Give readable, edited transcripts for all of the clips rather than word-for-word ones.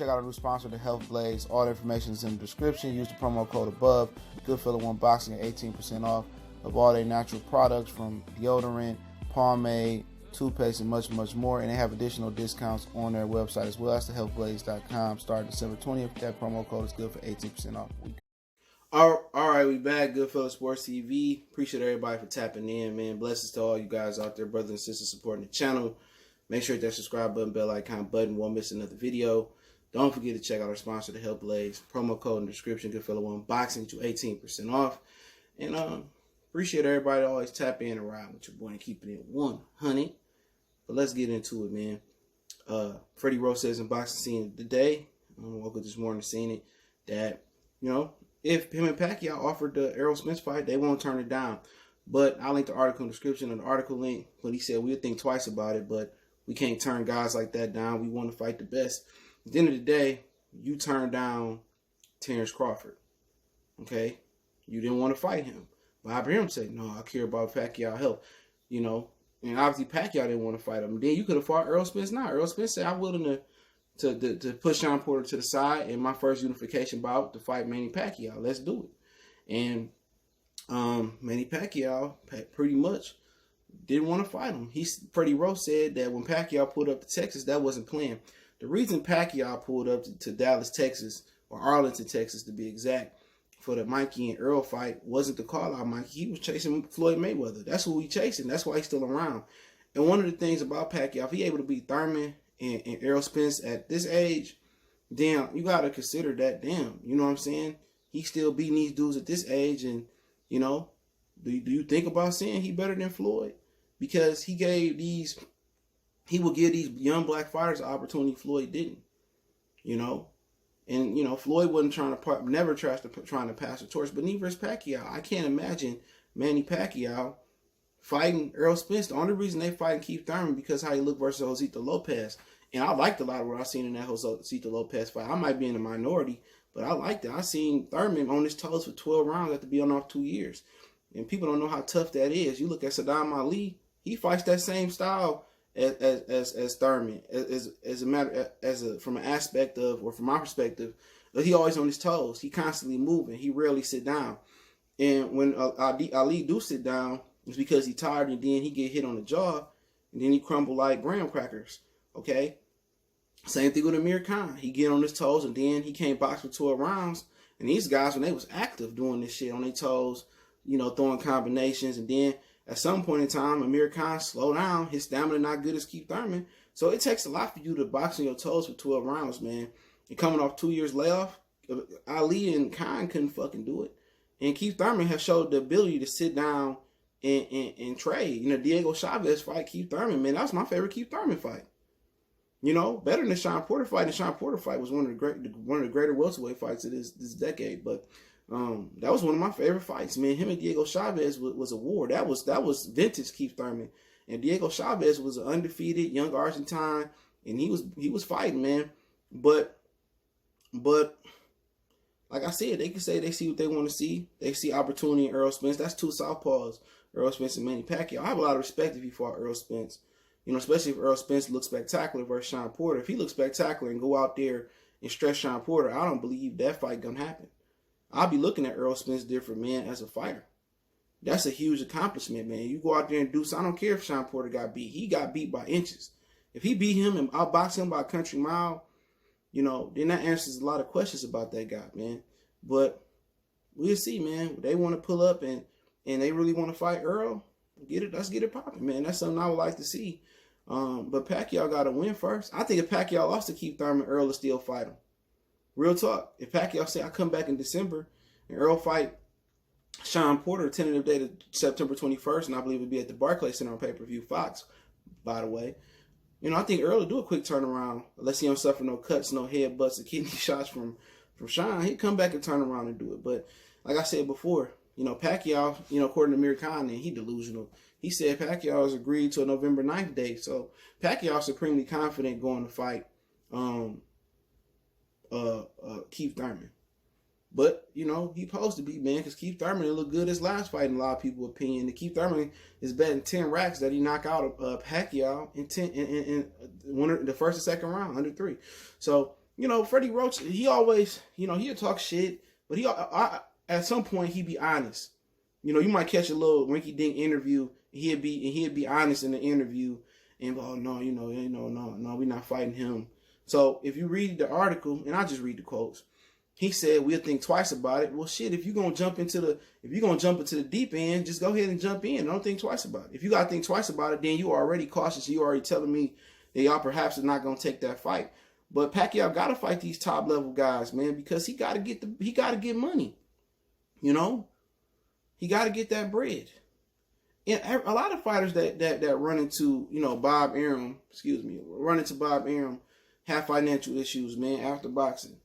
check out our new sponsor, the Health Blaze. All the information is in the description. Use the promo code above. Goodfellow Boxing at 18% off of all their natural products, from deodorant, pomade, toothpaste, and much, much more. And they have additional discounts on their website as well. That's thehealthblaze.com. Starting December 20th. That promo code is good for 18% off. All right, we back. Goodfellow Sports TV. Appreciate everybody for tapping in, man. Blessings to all you guys out there, brothers and sisters supporting the channel. Make sure you hit that subscribe button, bell icon button. Won't miss another video. Don't forget to check out our sponsor, the Health Blaze. Promo code in the description, Goodfellow Unboxing, to 18% off. And appreciate everybody that always tap in and ride with your boy and keeping it 100. But let's get into it, man. Freddie Roach says in boxing scene today, I woke up this morning seeing it, that, you know, if him and Pacquiao offered the Errol Spence fight, they won't turn it down. But I'll link the article in the description and the article link. But he said we'll think twice about it, but we can't turn guys like that down. We want to fight the best. At the end of the day, you turned down Terrence Crawford. Okay? You didn't want to fight him. But I hear him say, no, I care about Pacquiao health. You know, and obviously Pacquiao didn't want to fight him. Then you could have fought Errol Spence now. Errol Spence said, I'm willing to push Sean Porter to the side in my first unification bout to fight Manny Pacquiao. Let's do it. And Manny Pacquiao pretty much didn't want to fight him. Freddie Roach said that when Pacquiao pulled up to Texas, that wasn't planned. The reason Pacquiao pulled up to Dallas, Texas, or Arlington, Texas to be exact, for the Mikey and Errol fight wasn't to call out Mikey. He was chasing Floyd Mayweather. That's who he's chasing. That's why he's still around. And one of the things about Pacquiao, if he able to beat Thurman and Errol Spence at this age, damn, you got to consider that, damn. You know what I'm saying? He's still beating these dudes at this age. And, you know, do you think about saying he better than Floyd? Because he would give these young black fighters an opportunity Floyd didn't, you know. And, you know, Floyd wasn't trying to pass the torch, but neither is Pacquiao. I can't imagine Manny Pacquiao fighting Errol Spence. The only reason they fighting Keith Thurman because how he looked versus Josito Lopez. And I liked a lot of what I seen in that Josito Lopez fight. I might be in the minority, but I liked it. I seen Thurman on his toes for 12 rounds after being off 2 years. And people don't know how tough that is. You look at Saddam Ali, he fights that same style as Thurman, from an aspect of, or from my perspective, he always on his toes. He constantly moving. He rarely sit down. And when Ali do sit down, it's because he tired, and then he get hit on the jaw, and then he crumble like graham crackers. Okay? Same thing with Amir Khan. He get on his toes, and then he can't box for 12 rounds. And these guys, when they was active doing this shit on their toes, you know, throwing combinations, and then at some point in time, Amir Khan slow down. His stamina not good as Keith Thurman. So it takes a lot for you to box on your toes for 12 rounds, man. And coming off 2 years layoff, Ali and Khan couldn't fucking do it. And Keith Thurman has showed the ability to sit down and trade. You know, Diego Chavez fight Keith Thurman, man. That was my favorite Keith Thurman fight. You know, better than the Sean Porter fight. The Sean Porter fight was one of the greater welterweight fights of this decade. But that was one of my favorite fights, man. Him and Diego Chavez was a war. That was vintage Keith Thurman. And Diego Chavez was an undefeated young Argentine, and he was fighting, man. But like I said, they can say they see what they want to see. They see opportunity in Errol Spence. That's two southpaws, Errol Spence and Manny Pacquiao. I have a lot of respect if he fought Errol Spence. You know, especially if Errol Spence looks spectacular versus Sean Porter. If he looks spectacular and go out there and stretch Sean Porter, I don't believe that fight gonna happen. I'll be looking at Errol Spence different, man, as a fighter. That's a huge accomplishment, man. You go out there and do so. I don't care if Sean Porter got beat. He got beat by inches. If he beat him and outboxed him by a country mile, you know, then that answers a lot of questions about that guy, man. But we'll see, man. They want to pull up and they really want to fight Errol. Let's get it popping, man. That's something I would like to see. But Pacquiao got to win first. I think if Pacquiao lost to Keith Thurman, Errol will still fight him. Real talk. If Pacquiao say I come back in December and Errol fight Sean Porter, tentative date of September 21st, and I believe it'll be at the Barclays Center on pay-per-view, Fox, by the way. You know, I think Errol will do a quick turnaround unless he don't suffer no cuts, no headbutts, or kidney shots from Sean. He'll come back and turn around and do it. But like I said before, you know, Pacquiao, you know, according to Amir Khan, he delusional. He said Pacquiao has agreed to a November 9th date. So Pacquiao supremely confident going to fight Keith Thurman. But, you know, he supposed to be, man, because Keith Thurman looked good his last fight in a lot of people's opinion. And Keith Thurman is betting 10 racks that he knocked out Pacquiao in the first and second round, under 3. So Freddie Roach, he always, he'll talk shit, but at some point he be honest. You might catch a little rinky dink interview. He'd be honest in the interview, and no, no, we're not fighting him. So if you read the article, and I just read the quotes, he said we'll think twice about it. Well, shit, if you're gonna jump into the deep end, just go ahead and jump in. Don't think twice about it. If you gotta think twice about it, then you are already cautious. You already telling me that y'all perhaps are not gonna take that fight. But Pacquiao gotta fight these top level guys, man, because he gotta get money. He gotta get that bread. And a lot of fighters that run into Bob Arum have financial issues, man, after boxing.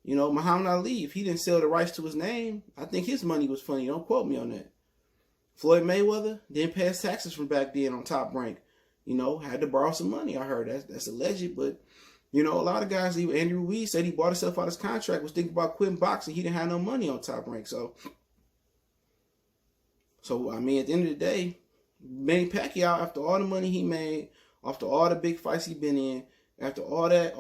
Muhammad Ali, if he didn't sell the rights to his name, I think his money was funny. Don't quote me on that. Floyd Mayweather didn't pay his taxes from back then on Top Rank. Had to borrow some money. I heard that's alleged, but a lot of guys, even Andy Ruiz said he bought himself out of his contract, was thinking about quitting boxing. He didn't have no money on Top Rank. So I mean, at the end of the day, Manny Pacquiao, after all the money he made, after all the big fights he been in, after all that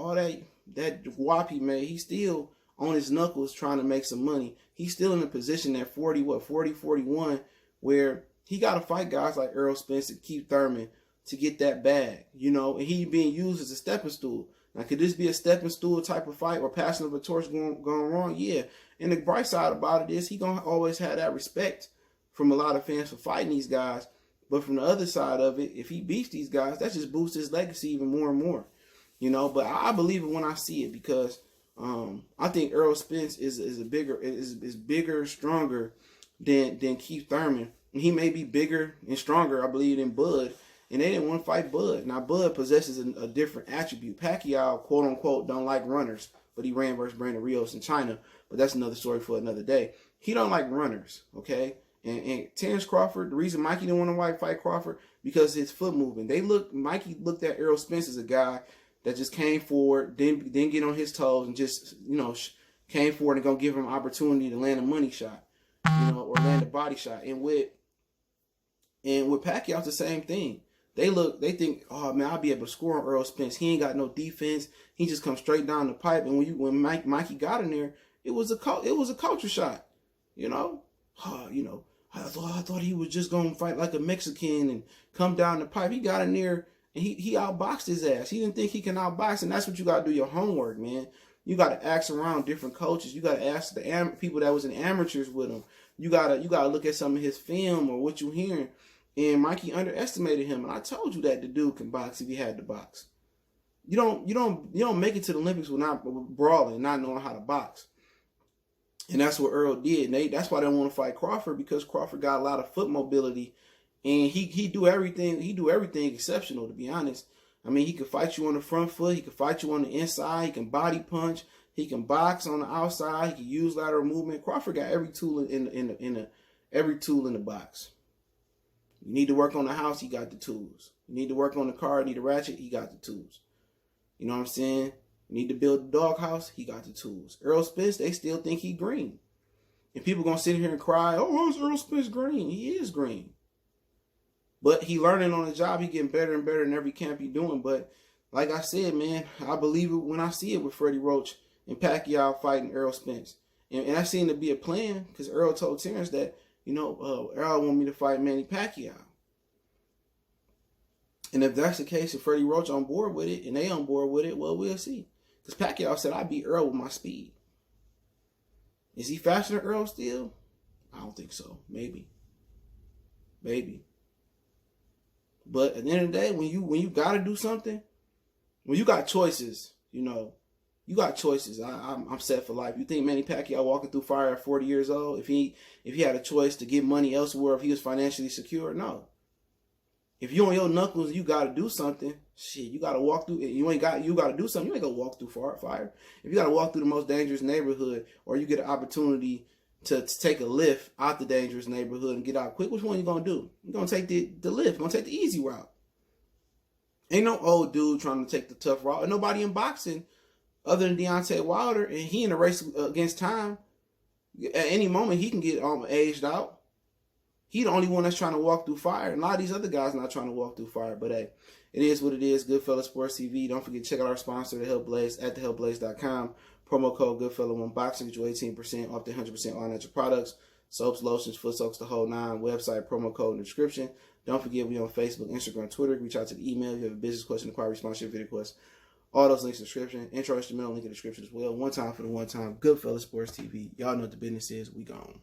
whop he made, he's still on his knuckles trying to make some money. He's still in a position at 41, where he got to fight guys like Errol, Spence, and Keith Thurman to get that bag, and he being used as a stepping stool. Now, could this be a stepping stool type of fight or passing of a torch going wrong? Yeah. And the bright side about it is he going to always have that respect from a lot of fans for fighting these guys. But from the other side of it, if he beats these guys, that just boosts his legacy even more and more. But I believe it when I see it, because I think Errol Spence is bigger, stronger than Keith Thurman. And he may be bigger and stronger, I believe, than Bud. And they didn't want to fight Bud. Now, Bud possesses a different attribute. Pacquiao, quote unquote, don't like runners, but he ran versus Brandon Rios in China. But that's another story for another day. He don't like runners, okay? And Terrence Crawford, the reason Mikey didn't want to fight Crawford, because his foot movement. Mikey looked at Errol Spence as a guy that just came forward, didn't get on his toes, and just, came forward and gonna give him an opportunity to land a money shot, or land a body shot. And with Pacquiao, it's the same thing. They think, oh man, I'll be able to score on Errol Spence. He ain't got no defense. He just comes straight down the pipe. And when Mikey got in there, it was a culture shot. I thought he was just gonna fight like a Mexican and come down the pipe. He got in there and he outboxed his ass. He didn't think he can outbox, and that's what you gotta do your homework, man. You gotta ask around different coaches. You gotta ask the people that was in amateurs with him. You gotta look at some of his film or what you hearing. And Mikey underestimated him, and I told you that the dude can box if he had to box. You don't make it to the Olympics without brawling, not knowing how to box. And that's what Errol did. That's why they don't want to fight Crawford, because Crawford got a lot of foot mobility, and he do everything. He do everything exceptional, to be honest. I mean, he can fight you on the front foot. He can fight you on the inside. He can body punch. He can box on the outside. He can use lateral movement. Crawford got every tool every tool in the box. You need to work on the house, he got the tools. You need to work on the car, need a ratchet, he got the tools. You know what I'm saying? You need to build a doghouse, he got the tools. Errol Spence, they still think he green. And people gonna sit here and cry, oh, how's Errol Spence green? He is green. But he learning on the job, he getting better and better in every camp he doing. But like I said, man, I believe it when I see it with Freddie Roach and Pacquiao fighting Errol Spence. And that seemed to be a plan, because Errol told Terrence that, Errol want me to fight Manny Pacquiao. And if that's the case, if Freddie Roach on board with it, and they on board with it, well, we'll see. Because Pacquiao said, I beat Errol with my speed. Is he faster than Errol still? I don't think so. Maybe. But at the end of the day, when you got to do something, when you got choices, you got choices. I'm set for life. You think Manny Pacquiao walking through fire at 40 years old, if he had a choice to get money elsewhere, if he was financially secure? No. If you on your knuckles, you got to do something. Shit, you got to walk through. You got to do something. You ain't gonna walk through fire. If you got to walk through the most dangerous neighborhood, or you get an opportunity to take a lift out the dangerous neighborhood and get out quick, which one you gonna do? You gonna take the lift? You gonna take the easy route? Ain't no old dude trying to take the tough route. And nobody in boxing other than Deontay Wilder, and he in a race against time. At any moment, he can get aged out. He the only one that's trying to walk through fire. And a lot of these other guys not trying to walk through fire. But hey, it is what it is. Goodfella Sports TV. Don't forget to check out our sponsor, The Help Blaze, at thehelpblaze.com. Promo code Goodfella1Boxing. Get you 18% off the 100% all natural products. Soaps, lotions, foot soaks, the whole nine. Website, promo code in the description. Don't forget, we on Facebook, Instagram, Twitter. Reach out to the email. If you have a business question, inquiry, sponsorship, video request. All those links in the description. Intro, instrumental, link in the description as well. One time for the one time. Goodfella Sports TV. Y'all know what the business is. We gone.